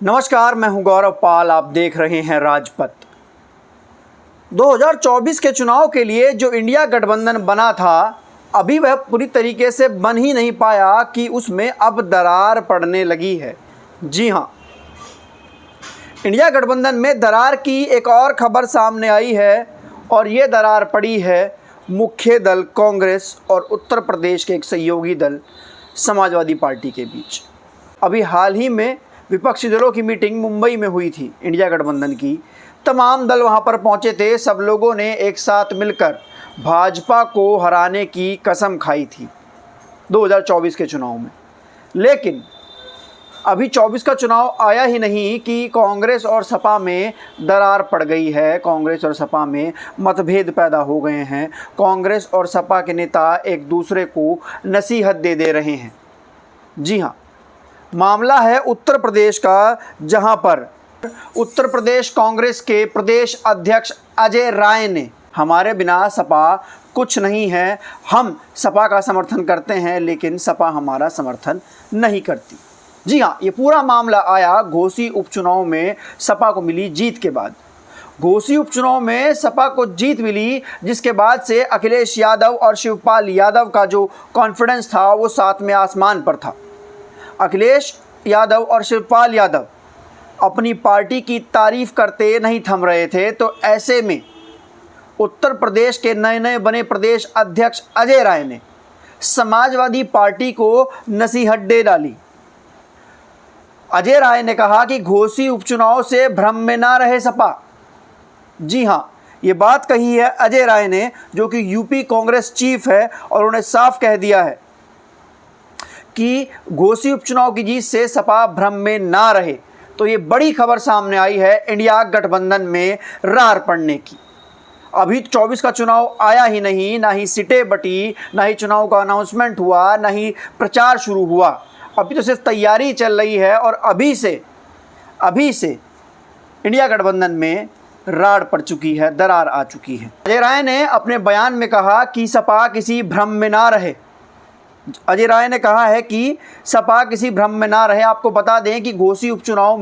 नमस्कार, मैं हूं गौरव पाल। आप देख रहे हैं राजपथ। 2024 के चुनाव के लिए जो इंडिया गठबंधन बना था, अभी वह पूरी तरीके से बन ही नहीं पाया कि उसमें अब दरार पड़ने लगी है। जी हां, इंडिया गठबंधन में दरार की एक और खबर सामने आई है और ये दरार पड़ी है मुख्य दल कांग्रेस और उत्तर प्रदेश के एक सहयोगी दल समाजवादी पार्टी के बीच। अभी हाल ही में विपक्षी दलों की मीटिंग मुंबई में हुई थी। इंडिया गठबंधन की तमाम दल वहां पर पहुंचे थे। सब लोगों ने एक साथ मिलकर भाजपा को हराने की कसम खाई थी 2024 के चुनाव में। लेकिन अभी 24 का चुनाव आया ही नहीं कि कांग्रेस और सपा में दरार पड़ गई है। कांग्रेस और सपा में मतभेद पैदा हो गए हैं। कांग्रेस और सपा के नेता एक दूसरे को नसीहत दे रहे हैं। जी हाँ, मामला है उत्तर प्रदेश का, जहां पर उत्तर प्रदेश कांग्रेस के प्रदेश अध्यक्ष अजय राय ने हमारे बिना सपा कुछ नहीं है, हम सपा का समर्थन करते हैं लेकिन सपा हमारा समर्थन नहीं करती। जी हाँ, ये पूरा मामला आया घोसी उपचुनाव में सपा को मिली जीत के बाद। घोसी उपचुनाव में सपा को जीत मिली, जिसके बाद से अखिलेश यादव और शिवपाल यादव का जो कॉन्फिडेंस था वो सातवें आसमान पर था। अखिलेश यादव और शिवपाल यादव अपनी पार्टी की तारीफ करते नहीं थम रहे थे। तो ऐसे में उत्तर प्रदेश के नए नए बने प्रदेश अध्यक्ष अजय राय ने समाजवादी पार्टी को नसीहत दे डाली। अजय राय ने कहा कि घोसी उपचुनाव से भ्रम में ना रहे सपा। जी हाँ, ये बात कही है अजय राय ने, जो कि यूपी कांग्रेस चीफ है, और उन्हें साफ कह दिया है कि घोसी उपचुनाव की जीत से सपा भ्रम में ना रहे। तो ये बड़ी खबर सामने आई है इंडिया गठबंधन में रार पड़ने की। अभी 24 का चुनाव आया ही नहीं, ना ही सीटें बटी, ना ही चुनाव का अनाउंसमेंट हुआ, ना ही प्रचार शुरू हुआ। अभी तो सिर्फ तैयारी चल रही है और अभी से इंडिया गठबंधन में राड़ पड़ चुकी है, दरार आ चुकी है। अजय राय ने अपने बयान में कहा कि सपा किसी भ्रम में ना रहे। अजय राय ने कहा है कि सपा किसी भ्रम में ना रहे। आपको बता दें कि घोसी उपचुनाव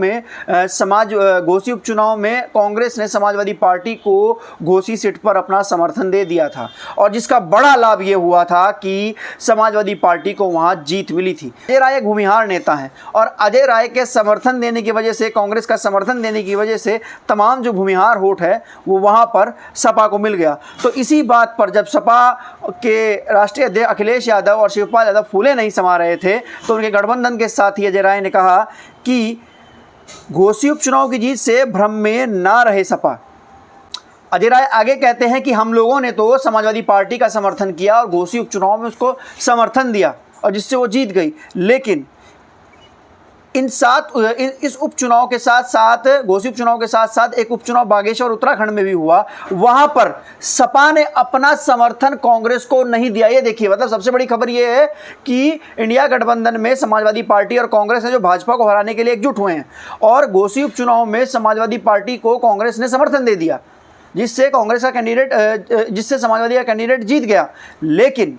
में कांग्रेस ने समाजवादी पार्टी को घोसी सीट पर अपना समर्थन दे दिया था, और जिसका बड़ा लाभ ये हुआ था कि समाजवादी पार्टी को वहां जीत मिली थी। अजय राय एक भूमिहार नेता हैं और अजय राय के समर्थन देने की वजह से, कांग्रेस का समर्थन देने की वजह से तमाम जो भूमिहार वोट है वो वहाँ पर सपा को मिल गया। तो इसी बात पर जब सपा के राष्ट्रीय अध्यक्ष अखिलेश यादव और शिवपाल यादव फूले नहीं समा रहे थे, तो उनके गठबंधन के साथ ही अजय राय ने कहा कि घोसी उपचुनाव की जीत से भ्रम में ना रहे सपा। अजय राय आगे कहते हैं कि हम लोगों ने तो समाजवादी पार्टी का समर्थन किया और घोसी उपचुनाव में उसको समर्थन दिया और जिससे वो जीत गई। लेकिन इस उपचुनाव के साथ साथ, घोसी उपचुनाव के साथ साथ एक उपचुनाव बागेश्वर उत्तराखंड में भी हुआ। वहां पर सपा ने अपना समर्थन कांग्रेस को नहीं दिया। ये देखिए, मतलब सबसे बड़ी खबर ये है कि इंडिया गठबंधन में समाजवादी पार्टी और कांग्रेस है जो भाजपा को हराने के लिए एकजुट हुए हैं, और घोसी उपचुनाव में समाजवादी पार्टी को कांग्रेस ने समर्थन दे दिया, जिससे समाजवादी का कैंडिडेट जीत गया। लेकिन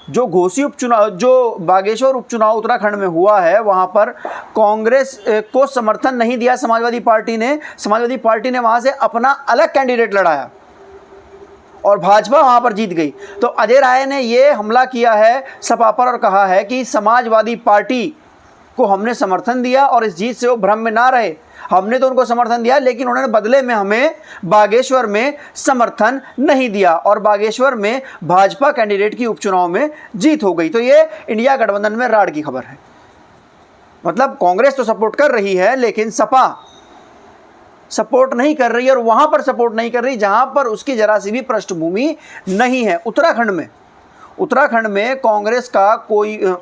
जो घोसी उपचुनाव, जो बागेश्वर उपचुनाव उत्तराखंड में हुआ है, वहां पर कांग्रेस को समर्थन नहीं दिया समाजवादी पार्टी ने वहां से अपना अलग कैंडिडेट लड़ाया और भाजपा वहां पर जीत गई। तो अजय राय ने ये हमला किया है सपा पर और कहा है कि समाजवादी पार्टी को हमने समर्थन दिया और इस जीत से वो भ्रम में ना रहे। हमने तो उनको समर्थन दिया, लेकिन उन्होंने बदले में हमें बागेश्वर में समर्थन नहीं दिया और बागेश्वर में भाजपा कैंडिडेट की उपचुनाव में जीत हो गई। तो ये इंडिया गठबंधन में राड़ की खबर है। मतलब कांग्रेस तो सपोर्ट कर रही है, लेकिन सपा सपोर्ट नहीं कर रही है, और वहां पर सपोर्ट नहीं कर रही जहां पर उसकी जरा सी भी पृष्ठभूमि नहीं है। उत्तराखंड में कांग्रेस का कोई,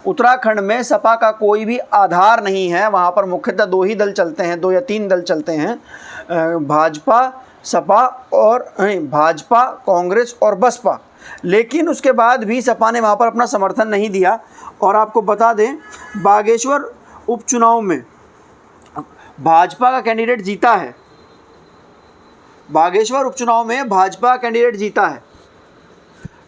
उत्तराखंड में सपा का कोई भी आधार नहीं है। वहाँ पर मुख्यतः दो ही दल चलते हैं, 2 या 3 दल चलते हैं, भाजपा, कांग्रेस और बसपा। लेकिन उसके बाद भी सपा ने वहाँ पर अपना समर्थन नहीं दिया। और आपको बता दें, बागेश्वर उपचुनाव में भाजपा का कैंडिडेट जीता है।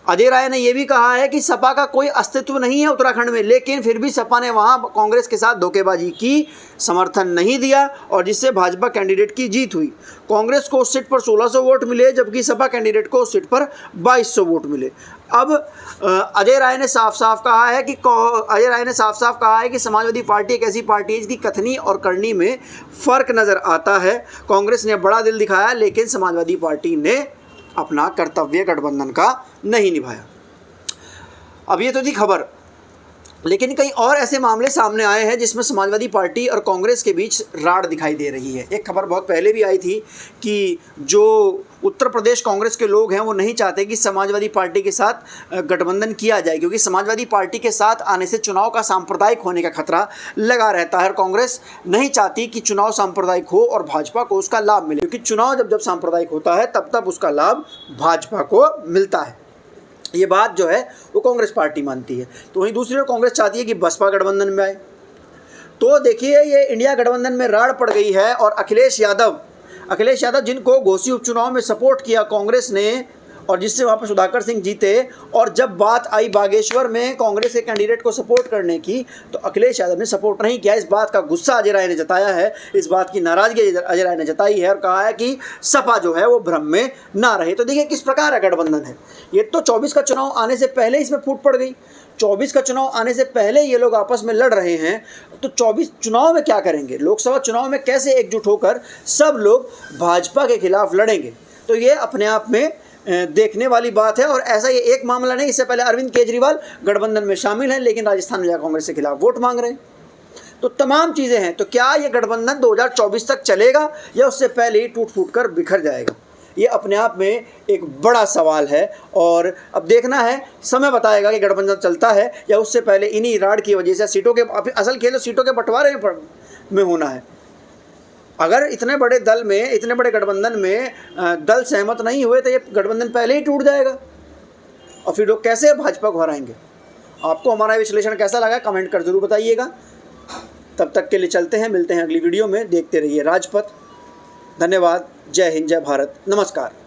अजय राय ने यह भी कहा है कि सपा का कोई अस्तित्व नहीं है उत्तराखंड में, लेकिन फिर भी सपा ने वहां कांग्रेस के साथ धोखेबाजी की, समर्थन नहीं दिया और जिससे भाजपा कैंडिडेट की जीत हुई। कांग्रेस को उस सीट पर 1600 वोट मिले, जबकि सपा कैंडिडेट को उस सीट पर 2200 वोट मिले। अब अजय राय ने साफ साफ कहा है कि समाजवादी पार्टी एक ऐसी पार्टी है जिसकी कथनी और करनी में फ़र्क नज़र आता है। कांग्रेस ने बड़ा दिल दिखाया, लेकिन समाजवादी पार्टी ने अपना कर्तव्य गठबंधन का नहीं निभाया। अब ये तो थी खबर, लेकिन कई और ऐसे मामले सामने आए हैं जिसमें समाजवादी पार्टी और कांग्रेस के बीच राड़ दिखाई दे रही है। एक खबर बहुत पहले भी आई थी कि जो उत्तर प्रदेश कांग्रेस के लोग हैं वो नहीं चाहते कि समाजवादी पार्टी के साथ गठबंधन किया जाए, क्योंकि समाजवादी पार्टी के साथ आने से चुनाव का सांप्रदायिक होने का खतरा लगा रहता है और कांग्रेस नहीं चाहती कि चुनाव सांप्रदायिक हो और भाजपा को उसका लाभ मिले, क्योंकि चुनाव जब सांप्रदायिक होता है तब उसका लाभ भाजपा को मिलता है। ये बात जो है वो कांग्रेस पार्टी मानती है। तो वहीं दूसरी ओर कांग्रेस चाहती है कि बसपा गठबंधन में आए। तो देखिए ये इंडिया गठबंधन में राड़ पड़ गई है और अखिलेश यादव जिनको घोसी उपचुनाव में सपोर्ट किया कांग्रेस ने और जिससे वहाँ पर सुधाकर सिंह जीते, और जब बात आई बागेश्वर में कांग्रेस के कैंडिडेट को सपोर्ट करने की तो अखिलेश यादव ने सपोर्ट नहीं किया। इस बात का गुस्सा अजय राय ने जताया है, इस बात की नाराज़गी अजय राय ने जताई है और कहा है कि सपा जो है वो भ्रम में ना रहे। तो देखिए किस प्रकार का गठबंधन है ये। तो 24 का चुनाव आने से पहले इसमें फूट पड़ गई। 24 का चुनाव आने से पहले ये लोग आपस में लड़ रहे हैं, तो 24 चुनाव में क्या करेंगे? लोकसभा चुनाव में कैसे एकजुट होकर सब लोग भाजपा के खिलाफ लड़ेंगे? तो ये अपने आप में देखने वाली बात है। और ऐसा ये एक मामला नहीं, इससे पहले अरविंद केजरीवाल गठबंधन में शामिल हैं लेकिन राजस्थान में जाकर कांग्रेस के खिलाफ वोट मांग रहे हैं। तो तमाम चीज़ें हैं। तो क्या ये गठबंधन 2024 तक चलेगा या उससे पहले ही टूट फूट कर बिखर जाएगा? ये अपने आप में एक बड़ा सवाल है और अब देखना है, समय बताएगा कि गठबंधन चलता है या उससे पहले इन्हीं राड़ की वजह से सीटों के असल खेल सीटों के बंटवारे में होना है। अगर इतने बड़े दल में, इतने बड़े गठबंधन में दल सहमत नहीं हुए तो ये गठबंधन पहले ही टूट जाएगा और फिर लोग कैसे भाजपा को हराएंगे। आपको हमारा विश्लेषण कैसा लगा कमेंट कर जरूर बताइएगा। तब तक के लिए चलते हैं, मिलते हैं अगली वीडियो में। देखते रहिए राजपथ। धन्यवाद। जय हिंद, जय भारत, नमस्कार।